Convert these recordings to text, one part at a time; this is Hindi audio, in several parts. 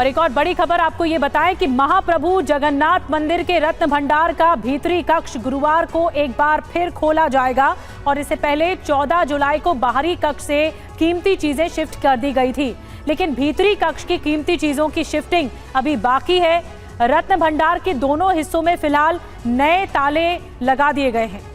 और एक और बड़ी खबर आपको ये बताएं कि महाप्रभु जगन्नाथ मंदिर के रत्न भंडार का भीतरी कक्ष गुरुवार को एक बार फिर खोला जाएगा और इससे पहले 14 जुलाई को बाहरी कक्ष से कीमती चीजें शिफ्ट कर दी गई थी, लेकिन भीतरी कक्ष की कीमती चीजों की शिफ्टिंग अभी बाकी है। रत्न भंडार के दोनों हिस्सों में फिलहाल नए ताले लगा दिए गए हैं।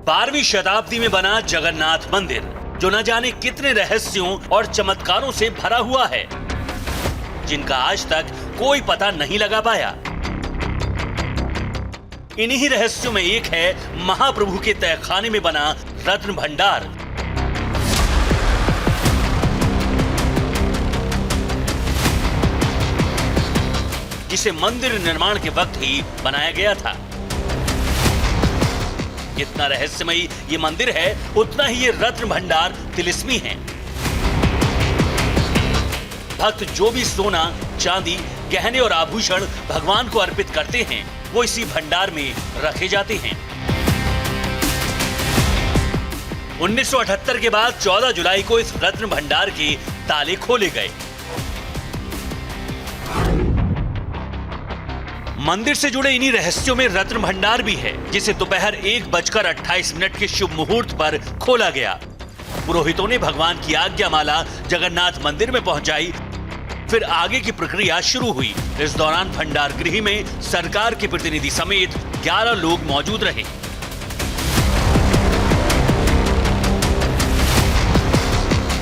बारहवीं शताब्दी में बना जगन्नाथ मंदिर, जो न जाने कितने रहस्यों और चमत्कारों से भरा हुआ है, जिनका आज तक कोई पता नहीं लगा पाया। इन्हीं रहस्यों में एक है महाप्रभु के तहखाने में बना रत्न भंडार। जिसे मंदिर निर्माण के वक्त ही बनाया गया था। जितना रहस्यमयी ये मंदिर है, उतना ही ये रत्न भंडार तिलिस्मी है। भक्त जो भी सोना, चांदी, गहने और आभूषण भगवान को अर्पित करते हैं, वो इसी भंडार में रखे जाते हैं। 1978 के बाद 14 जुलाई को इस रत्न भंडार के ताले खोले गए। मंदिर से जुड़े इन्हीं रहस्यों में रत्न भंडार भी है, जिसे दोपहर 1:28 के शुभ मुहूर्त पर खोला गया। पुरोहितों ने भगवान की आज्ञामाला जगन्नाथ मंदिर में पहुंचाई। फिर आगे की प्रक्रिया शुरू हुई। इस दौरान भंडार गृह में सरकार के प्रतिनिधि समेत 11 लोग मौजूद रहे।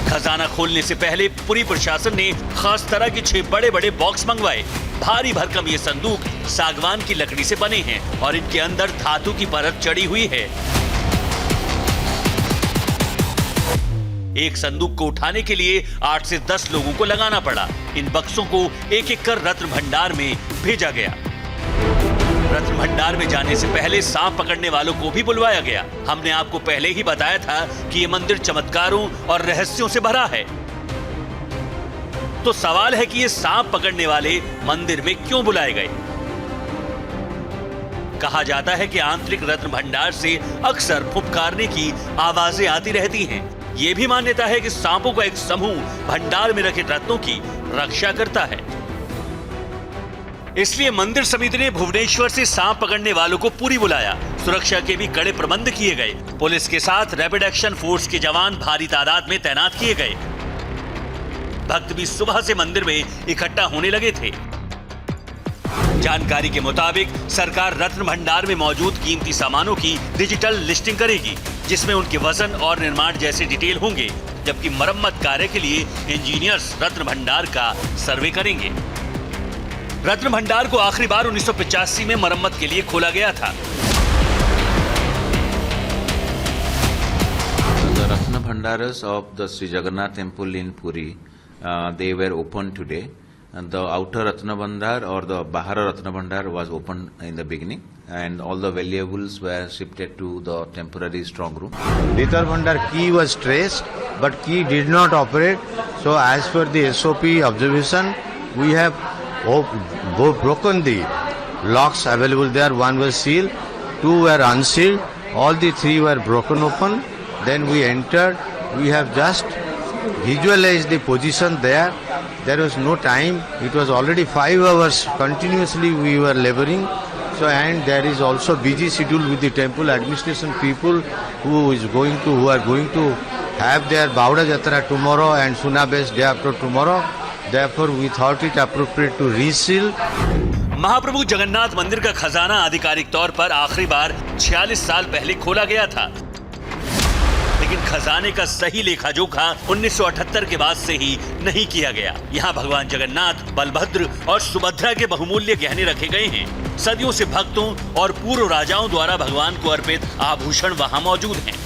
खजाना खोलने से पहले पुरी प्रशासन ने खास तरह के 6 बड़े-बड़े बॉक्स मंगवाए। भारी भरकम ये संदूक सागवान की लकड़ी से बने हैं और इनके अंदर धातु की परत चढ़ी हुई है। एक संदूक को उठाने के लिए 8 से 10 लोगों को लगाना पड़ा। इन बक्सों को एक-एक कर रत्न भंडार में भेजा गया। रत्न भंडार में जाने से पहले सांप पकड़ने वालों को भी बुलवाया गया। हमने आपको पहले ही बताया था कि ये मंदिर चमत्कारों और रहस्यों से भरा है। तो सवाल है कि ये सांप पकड़ने वाले मंदिर में क्यों बुलाए गए? कहा जाता है कि आंतरिक रत्न भंडार से अक्सर फुफकारने की आवाजें आती रहती हैं। ये भी मान्यता है कि सांपों का एक समूह भंडार में रखे रत्नों की रक्षा करता है। इसलिए मंदिर समिति ने भुवनेश्वर से सांप पकड़ने वालों को पुरी बुलाया। सुरक्षा के भी कड़े प्रबंध किए गए। पुलिस के साथ रैपिड एक्शन फोर्स के जवान भारी तादाद में तैनात किए गए। भक्त भी सुबह से मंदिर में इकट्ठा होने लगे थे। जानकारी के मुताबिक सरकार रत्न भंडार में मौजूद कीमती सामानों की डिजिटल लिस्टिंग करेगी, जिसमें उनके वजन और निर्माण जैसे डिटेल होंगे, जबकि मरम्मत कार्य के लिए इंजीनियर्स रत्न भंडार का सर्वे करेंगे। रत्न भंडार को आखिरी बार 1985 में मरम्मत के लिए खोला गया था। The Ratna Bhandaras of the Sri Jagannath Temple in Puri, they were opened today. And the outer Ratna Bhandar or the Bahara Ratna Bhandar was opened in the beginning, and all the valuables were shifted to the temporary strong room. Ratna Bhandar key was traced, but key did not operate. So as per the SOP observation, we have broken the locks available there. One was sealed, 2 were unsealed, all the 3 were broken open. Then we entered. We have just visualized the position there. There was no time. It was already 5 hours continuously we were laboring. So, and there is also busy schedule with the temple administration people who are going to have their Bauda Jatra tomorrow and Sunabesh day after tomorrow. Therefore, we thought it appropriate to reseal. महाप्रभु जगन्नाथ मंदिर का खजाना आधिकारिक तौर पर आखिरी बार 46 साल पहले खोला गया था, लेकिन खजाने का सही लेखा जोखा 1978 के बाद से ही नहीं किया गया। यहाँ भगवान जगन्नाथ, बलभद्र और सुभद्रा के बहुमूल्य गहने रखे गए हैं। सदियों से भक्तों और पूर्व राजाओं द्वारा भगवान को अर्पित आभूषण वहाँ मौजूद हैं।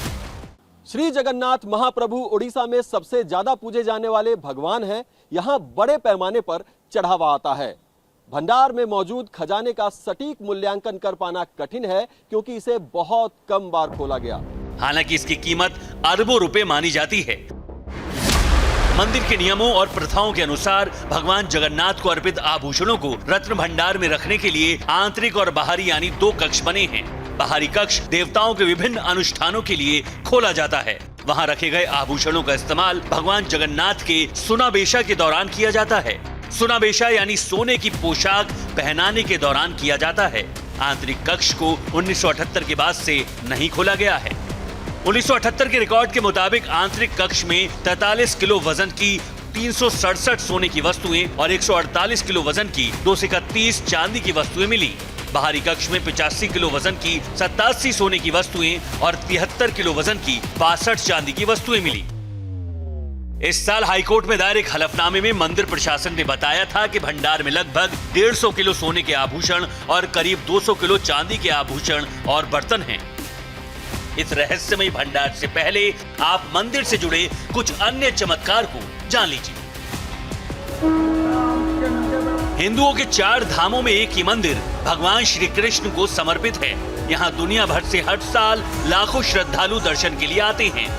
श्री जगन्नाथ महाप्रभु उड़ीसा में सबसे ज्यादा पूजे जाने वाले भगवान हैं। यहाँ बड़े पैमाने पर चढ़ावा आता है। भंडार में मौजूद खजाने का सटीक मूल्यांकन कर पाना कठिन है क्योंकि इसे बहुत कम बार खोला गया। हालांकि इसकी कीमत अरबों रुपए मानी जाती है। मंदिर के नियमों और प्रथाओं के अनुसार भगवान जगन्नाथ को अर्पित आभूषणों को रत्न भंडार में रखने के लिए आंतरिक और बाहरी यानी 2 कक्ष बने हैं। बाहरी कक्ष देवताओं के विभिन्न अनुष्ठानों के लिए खोला जाता है। वहां रखे गए आभूषणों का इस्तेमाल भगवान जगन्नाथ के सुनाबेशा के दौरान किया जाता है। सुनाबेशा यानी सोने की पोशाक पहनाने के दौरान किया जाता है। आंतरिक कक्ष को 1978 के बाद से नहीं खोला गया है। 1978 के रिकॉर्ड के मुताबिक आंतरिक कक्ष में 43 किलो वजन की 367 सोने की वस्तुएं और 148 किलो वजन की 231 चांदी की वस्तुएं मिली। बाहरी कक्ष में 85 किलो वजन की 87 सोने की वस्तुएं और 73 किलो वजन की 62 चांदी की वस्तुएं मिली। इस साल हाईकोर्ट में दायर एक हलफनामे में मंदिर प्रशासन ने बताया था कि भंडार में लगभग 150 किलो सोने के आभूषण और करीब 200 किलो चांदी के आभूषण और बर्तन हैं। इस रहस्यमय भंडार से पहले आप मंदिर से जुड़े कुछ अन्य चमत्कार को जान लीजिए। हिंदुओं के 4 धामों में एक ही मंदिर भगवान श्री कृष्ण को समर्पित है। यहाँ दुनिया भर से हर साल लाखों श्रद्धालु दर्शन के लिए आते हैं।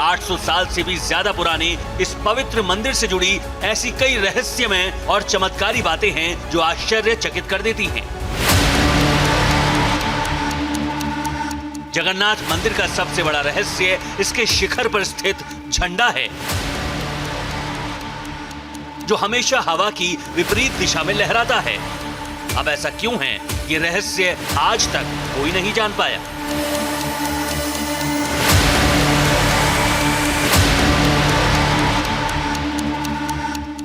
800 साल से भी ज्यादा पुराने इस पवित्र मंदिर से जुड़ी ऐसी कई रहस्यमय और चमत्कारी बातें हैं जो आश्चर्यचकित कर देती हैं। जगन्नाथ मंदिर का सबसे बड़ा रहस्य इसके शिखर पर स्थित झंडा है, जो हमेशा हवा की विपरीत दिशा में लहराता है। अब ऐसा क्यों है, ये रहस्य आज तक कोई नहीं जान पाया।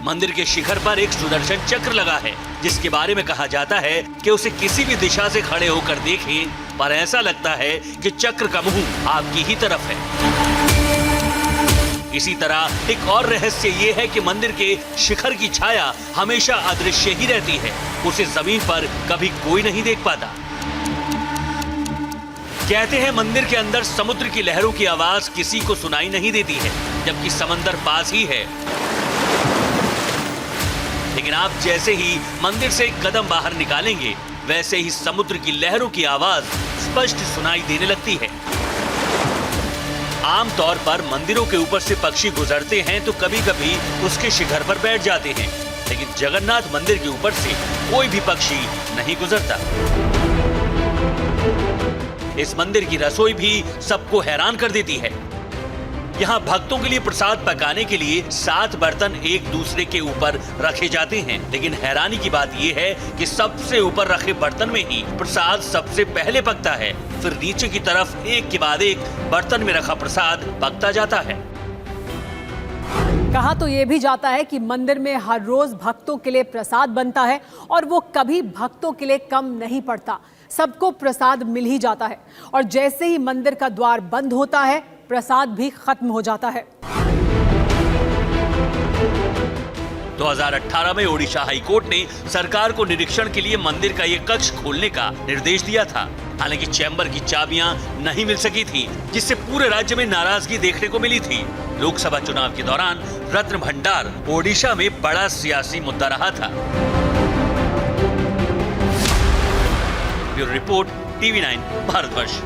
मंदिर के शिखर पर एक सुदर्शन चक्र लगा है, जिसके बारे में कहा जाता है कि उसे किसी भी दिशा से खड़े होकर देखें, पर ऐसा लगता है कि चक्र का मुंह आपकी ही तरफ है। इसी तरह एक और रहस्य ये है कि मंदिर के शिखर की छाया हमेशा अदृश्य ही रहती है, उसे जमीन पर कभी कोई नहीं देख पाता। कहते हैं मंदिर के अंदर समुद्र की लहरों की आवाज किसी को सुनाई नहीं देती है, जबकि समंदर पास ही है। लेकिन आप जैसे ही मंदिर से एक कदम बाहर निकालेंगे, वैसे ही समुद्र की लहरों की आवाज स्पष्ट सुनाई देने लगती है। आमतौर पर मंदिरों के ऊपर से पक्षी गुजरते हैं तो कभी कभी उसके शिखर पर बैठ जाते हैं, लेकिन जगन्नाथ मंदिर के ऊपर से कोई भी पक्षी नहीं गुजरता। इस मंदिर की रसोई भी सबको हैरान कर देती है। यहाँ भक्तों के लिए प्रसाद पकाने के लिए 7 बर्तन एक दूसरे के ऊपर रखे जाते हैं, लेकिन हैरानी की बात यह है कि सबसे ऊपर रखे बर्तन में ही प्रसाद सबसे पहले पकता है, फिर नीचे की तरफ एक के बाद एक बर्तन में रखा प्रसाद पकता जाता है। कहा तो ये भी जाता है कि मंदिर में हर रोज भक्तों के लिए प्रसाद बनता है और वो कभी भक्तों के लिए कम नहीं पड़ता। सबको प्रसाद मिल ही जाता है और जैसे ही मंदिर का द्वार बंद होता है, प्रसाद भी खत्म हो जाता है। 2018 में ओडिशा हाईकोर्ट ने सरकार को निरीक्षण के लिए मंदिर का ये कक्ष खोलने का निर्देश दिया था। हालांकि चैम्बर की चाबियां नहीं मिल सकी थी, जिससे पूरे राज्य में नाराजगी देखने को मिली थी। लोकसभा चुनाव के दौरान रत्न भंडार ओडिशा में बड़ा सियासी मुद्दा रहा था। Bureau report, TV9 Bharatvarsh.